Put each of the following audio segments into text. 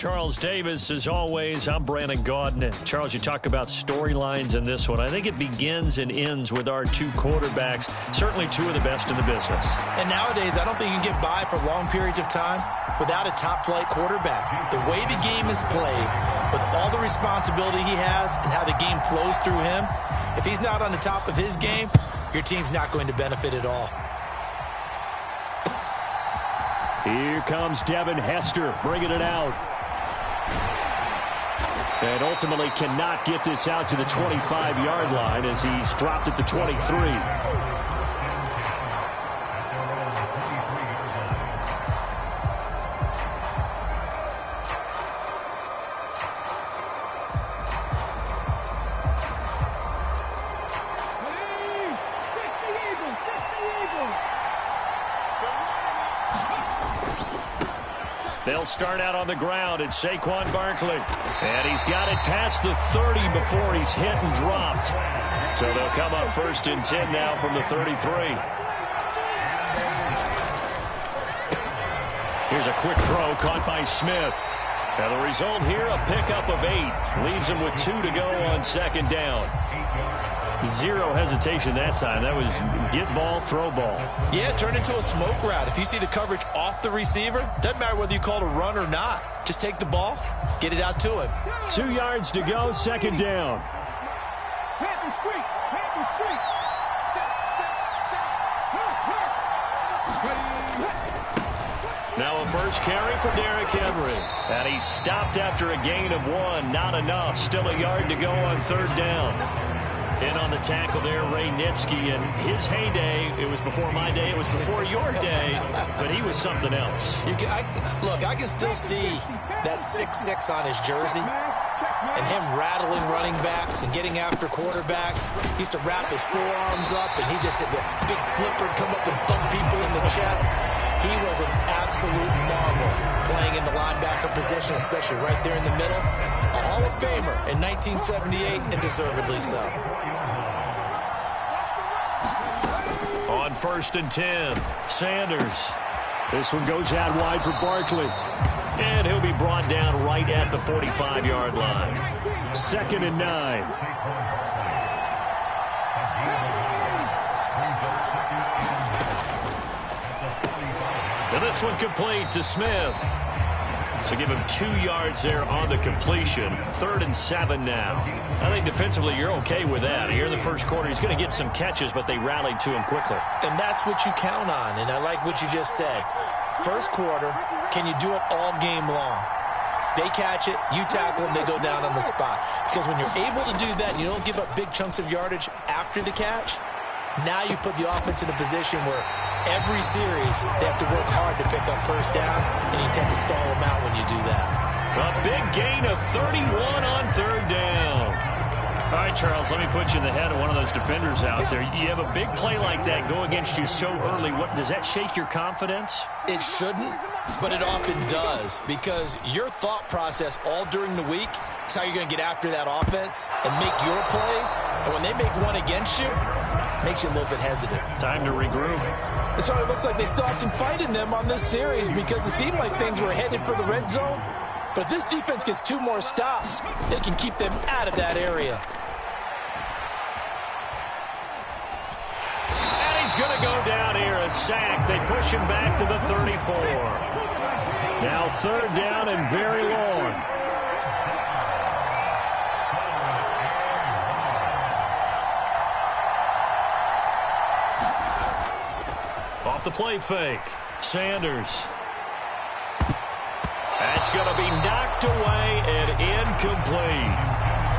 Charles Davis, as always, I'm Brandon Gaudin. And Charles, you talk about storylines in this one. I think it begins and ends with our two quarterbacks, certainly two of the best in the business. And nowadays, I don't think you can get by for long periods of time without a top-flight quarterback. The way the game is played, with all the responsibility he has and how the game flows through him, if he's not on the top of his game, your team's not going to benefit at all. Here comes Devin Hester bringing it out. And ultimately cannot get this out to the 25-yard line as he's dropped at the 23. They'll start out on the ground. It's Saquon Barkley. And he's got it past the 30 before he's hit and dropped. So they'll come up 1st and 10 now from the 33. Here's a quick throw caught by Smith. Now the result here, a pickup of 8. Leaves him with 2 to go on 2nd down. Zero hesitation that time. That was get ball, throw ball. Yeah, turn into a smoke route. If you see the coverage off the receiver, doesn't matter whether you call it a run or not. Just take the ball, get it out to him. 2 yards to go, 2nd down. Now a first carry for Derrick Henry. And he's stopped after a gain of 1. Not enough. Still a yard to go on 3rd down. In on the tackle there, Ray Nitsky, and his heyday, it was before my day, it was before your day, but he was something else. Look, I can still see that 6'6" on his jersey and him rattling running backs and getting after quarterbacks. He used to wrap his forearms up, and he just had the big flipper come up and thump people in the chest. He was an absolute marvel playing in the linebacker position, especially right there in the middle. A Hall of Famer in 1978, and deservedly so. On 1st and 10, Sanders. This one goes out wide for Barkley. And he'll be brought down right at the 45-yard line. 2nd and 9. And this one complete to Smith. So give him 2 yards there on the completion. 3rd and 7 now. I think defensively you're okay with that. Here in the first quarter, he's going to get some catches, but they rallied to him quickly. And that's what you count on, and I like what you just said. First quarter, can you do it all game long? They catch it, you tackle them, they go down on the spot. Because when you're able to do that and you don't give up big chunks of yardage after the catch, now you put the offense in a position where every series they have to work hard to pick up first downs, and you tend to stall them out when you do that. A big gain of 31 on 3rd down. All right, Charles, let me put you in the head of one of those defenders out there. You have a big play like that go against you so early. What does that shake your confidence? It shouldn't, but it often does, because your thought process all during the week is how you're going to get after that offense and make your plays. And when they make one against you, it makes you a little bit hesitant. Time to regroup. So it looks like they still have some fight in them on this series, because it seemed like things were headed for the red zone. But if this defense gets 2 more stops, they can keep them out of that area. And he's going to go down here, a sack. They push him back to the 34. Now 3rd down and very long. Off the play fake, Sanders. That's going to be knocked away and incomplete.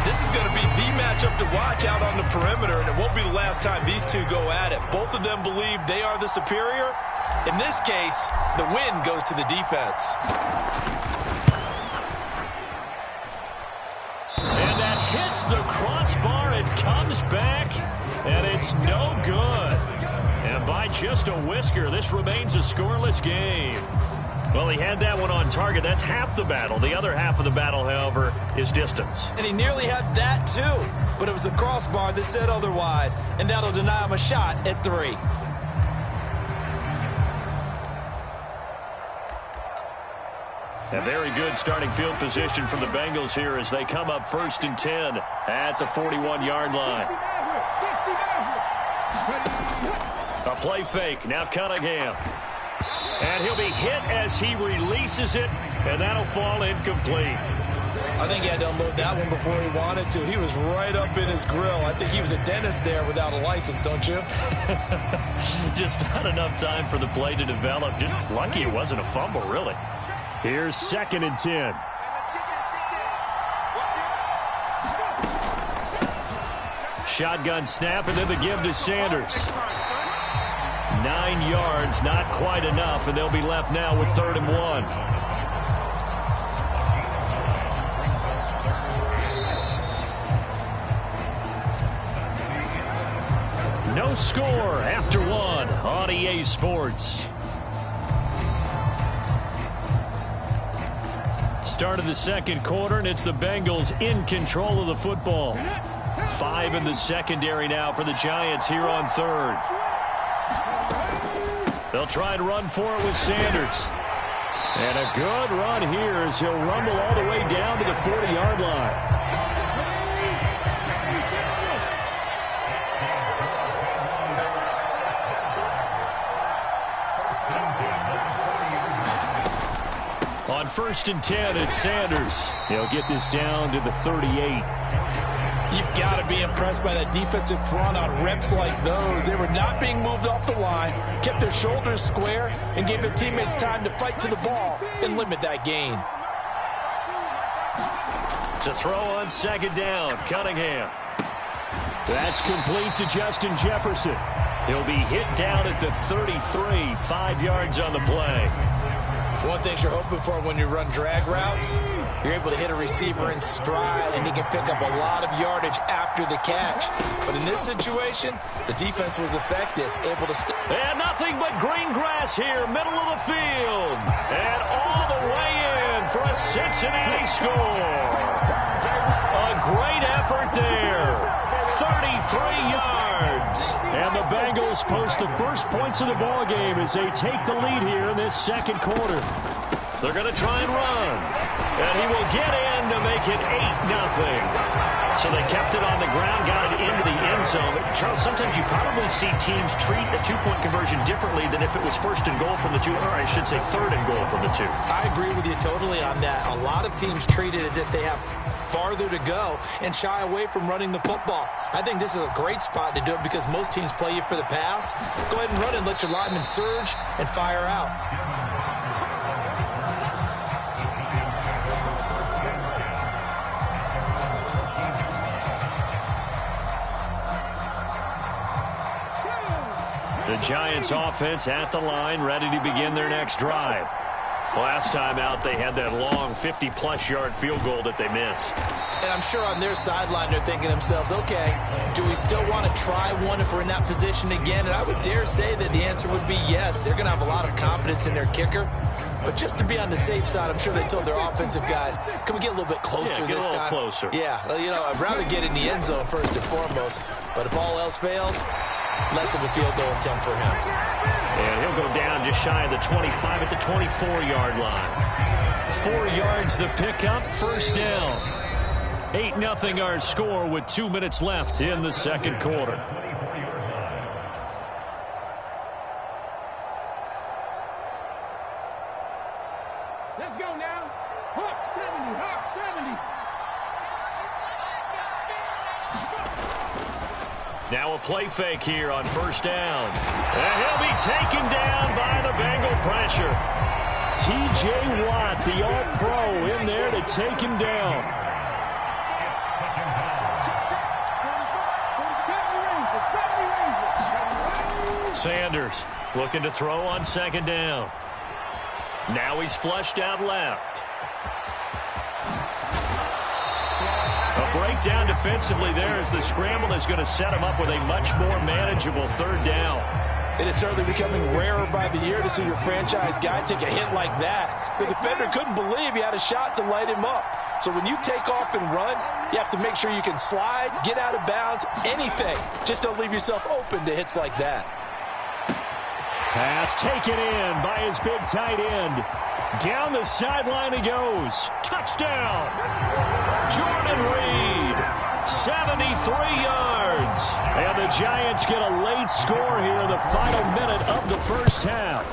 This is going to be the matchup to watch out on the perimeter, and it won't be the last time these two go at it. Both of them believe they are the superior. In this case, the win goes to the defense. And that hits the crossbar and comes back, and it's no good. And by just a whisker, this remains a scoreless game. Well, he had that one on target. That's half the battle. The other half of the battle, however, is distance. And he nearly had that, too. But it was the crossbar that said otherwise, and that'll deny him a shot at 3. A very good starting field position for the Bengals here as they come up 1st and 10 at the 41-yard line. A play fake. Now Cunningham. And he'll be hit as he releases it, and that'll fall incomplete. I think he had to unload that one before he wanted to. He was right up in his grill. I think he was a dentist there without a license, don't you? Just not enough time for the play to develop. Just lucky it wasn't a fumble, really. Here's 2nd and 10. Shotgun snap, and then the give to Sanders. 9 yards, not quite enough, and they'll be left now with 3rd and 1. No score after 1 on EA Sports. Start of the second quarter, and it's the Bengals in control of the football. 5 in the secondary now for the Giants here on 3rd. They'll try and run for it with Sanders. And a good run here as he'll rumble all the way down to the 40-yard line. On 1st and 10, it's Sanders. He'll get this down to the 38. You've got to be impressed by that defensive front on reps like those. They were not being moved off the line, kept their shoulders square, and gave their teammates time to fight to the ball and limit that gain. To throw on 2nd down, Cunningham. That's complete to Justin Jefferson. He'll be hit down at the 33, 5 yards on the play. One thing you're hoping for when you run drag routes, you're able to hit a receiver in stride, and he can pick up a lot of yardage after the catch. But in this situation, the defense was effective, able to stop. And nothing but green grass here, middle of the field. And all the way in for a Cincinnati score. A great effort there. 33 yards. And the Bengals post the first points of the ball game as they take the lead here in this second quarter. They're going to try and run. And he will get in to make it 8-0. So they kept it on the ground, got it into the end zone. Charles, sometimes you probably see teams treat a two-point conversion differently than if it was 1st and goal from the 2, or I should say 3rd and goal from the 2. I agree with you totally on that. A lot of teams treat it as if they have farther to go and shy away from running the football. I think this is a great spot to do it because most teams play you for the pass. Go ahead and run and let your linemen surge and fire out. The Giants offense at the line, ready to begin their next drive. Last time out, they had that long 50-plus yard field goal that they missed. And I'm sure on their sideline, they're thinking to themselves, okay, do we still want to try one if we're in that position again? And I would dare say that the answer would be yes. They're going to have a lot of confidence in their kicker. But just to be on the safe side, I'm sure they told their offensive guys, can we get a little bit closer this time? Closer. Yeah, you know, I'd rather get in the end zone first and foremost. But if all else fails, less of a field goal attempt for him. And he'll go down just shy of the 25 at the 24-yard line. 4 yards the pickup, 1st down. 8-0 our score with 2 minutes left in the second quarter. Let's go now. Hawk 70, Hawk 70. Now a play fake here on 1st down. And he'll be taken down by the Bengal pressure. T.J. Watt, the All-Pro, in there to take him down. Sanders looking to throw on 2nd down. Now he's flushed out left. A breakdown defensively there as the scramble is going to set him up with a much more manageable 3rd down. It is certainly becoming rarer by the year to see your franchise guy take a hit like that. The defender couldn't believe he had a shot to light him up. So when you take off and run, you have to make sure you can slide, get out of bounds, anything. Just don't leave yourself open to hits like that. Pass taken in by his big tight end. Down the sideline he goes. Touchdown. Jordan Reed, 73 yards. And the Giants get a late score here in the final minute of the first half.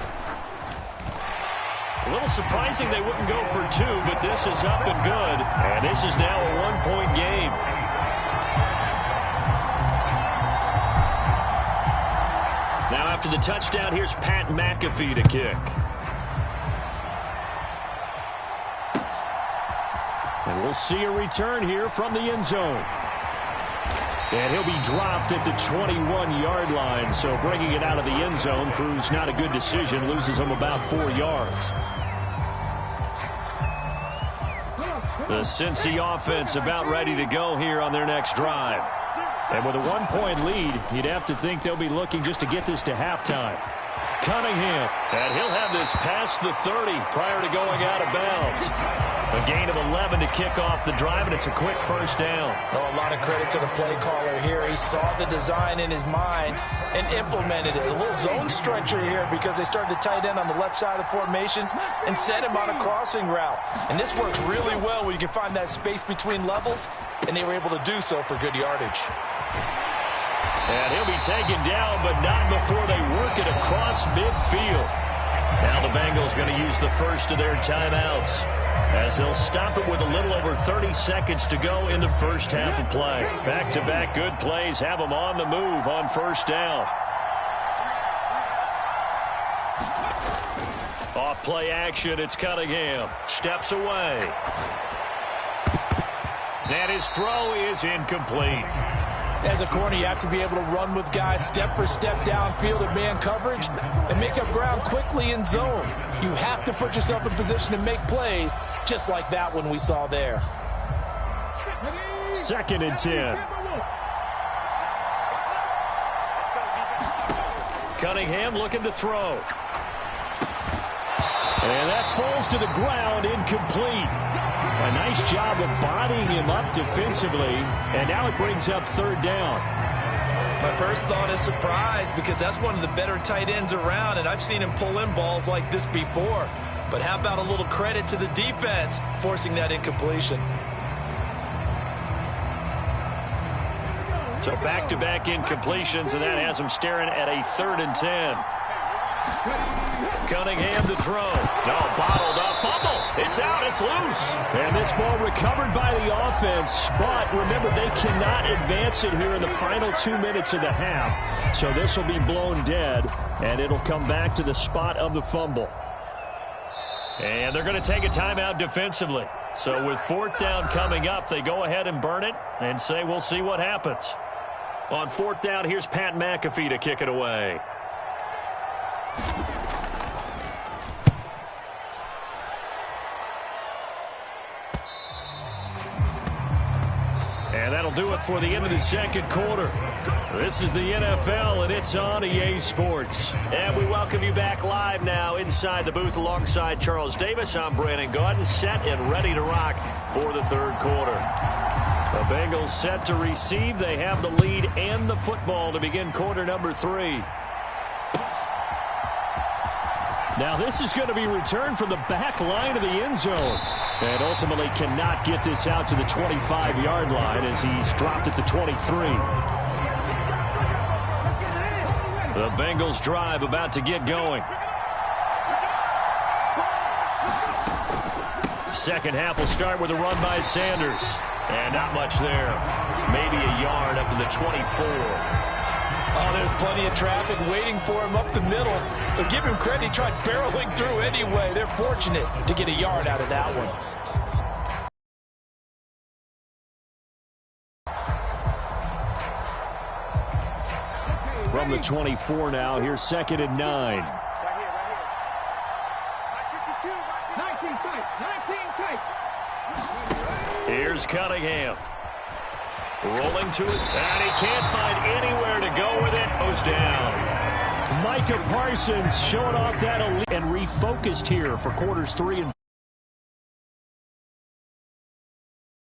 A little surprising they wouldn't go for two, but this is up and good. And this is now a one-point game. Now after the touchdown, here's Pat McAfee to kick. And we'll see a return here from the end zone. And he'll be dropped at the 21-yard line, so bringing it out of the end zone proves not a good decision, loses him about 4 yards. The Cincy offense about ready to go here on their next drive. And with a one-point lead, you'd have to think they'll be looking just to get this to halftime. Cunningham, and he'll have this past the 30 prior to going out of bounds. A gain of 11 to kick off the drive, and it's a quick first down. Oh, a lot of credit to the play caller here. He saw the design in his mind and implemented it. A little zone stretcher here because they started the tight end on the left side of the formation and sent him on a crossing route. And this works really well when you can find that space between levels, and they were able to do so for good yardage. And he'll be taken down, but not before they work it across midfield. Now the Bengals going to use the first of their timeouts, as they'll stop it with a little over 30 seconds to go in the first half of play. Back-to-back good plays have them on the move on first down. Off play action, it's Cunningham. Steps away. And his throw is incomplete. As a corner, you have to be able to run with guys step for step downfield in man coverage and make up ground quickly in zone. You have to put yourself in position to make plays, just like that one we saw there. 2nd and 10. Cunningham looking to throw. And that falls to the ground, incomplete. A nice job of bodying him up defensively, and now it brings up 3rd down. My first thought is surprise, because that's one of the better tight ends around, and I've seen him pull in balls like this before. But how about a little credit to the defense forcing that incompletion? So back-to-back incompletions, and that has him staring at a 3rd and 10. Cunningham to throw. No, bottled up. Fumble. It's out. It's loose. And this ball recovered by the offense. But remember, they cannot advance it here in the final 2 minutes of the half. So this will be blown dead, and it'll come back to the spot of the fumble. And they're going to take a timeout defensively. So with 4th down coming up, they go ahead and burn it and say we'll see what happens. On 4th down, here's Pat McAfee to kick it away. And that'll do it for the end of the 2nd quarter. This is the NFL, and it's on EA Sports. And we welcome you back live now inside the booth alongside Charles Davis. I'm Brandon Gaudin, set and ready to rock for the 3rd quarter. The Bengals set to receive. They have the lead and the football to begin quarter number 3. Now this is going to be returned from the back line of the end zone. And ultimately cannot get this out to the 25-yard line as he's dropped at the 23. The Bengals drive about to get going. Second half will start with a run by Sanders. And not much there. Maybe a yard up to the 24. Oh, there's plenty of traffic waiting for him up the middle. But give him credit, he tried barreling through anyway. They're fortunate to get a yard out of that one. From the 24 now, here's 2nd and 9. Here's Cunningham. Rolling to it, and he can't find anywhere to go with it. Goes down. Micah Parsons showing off that elite and refocused here for quarters 3 and 4.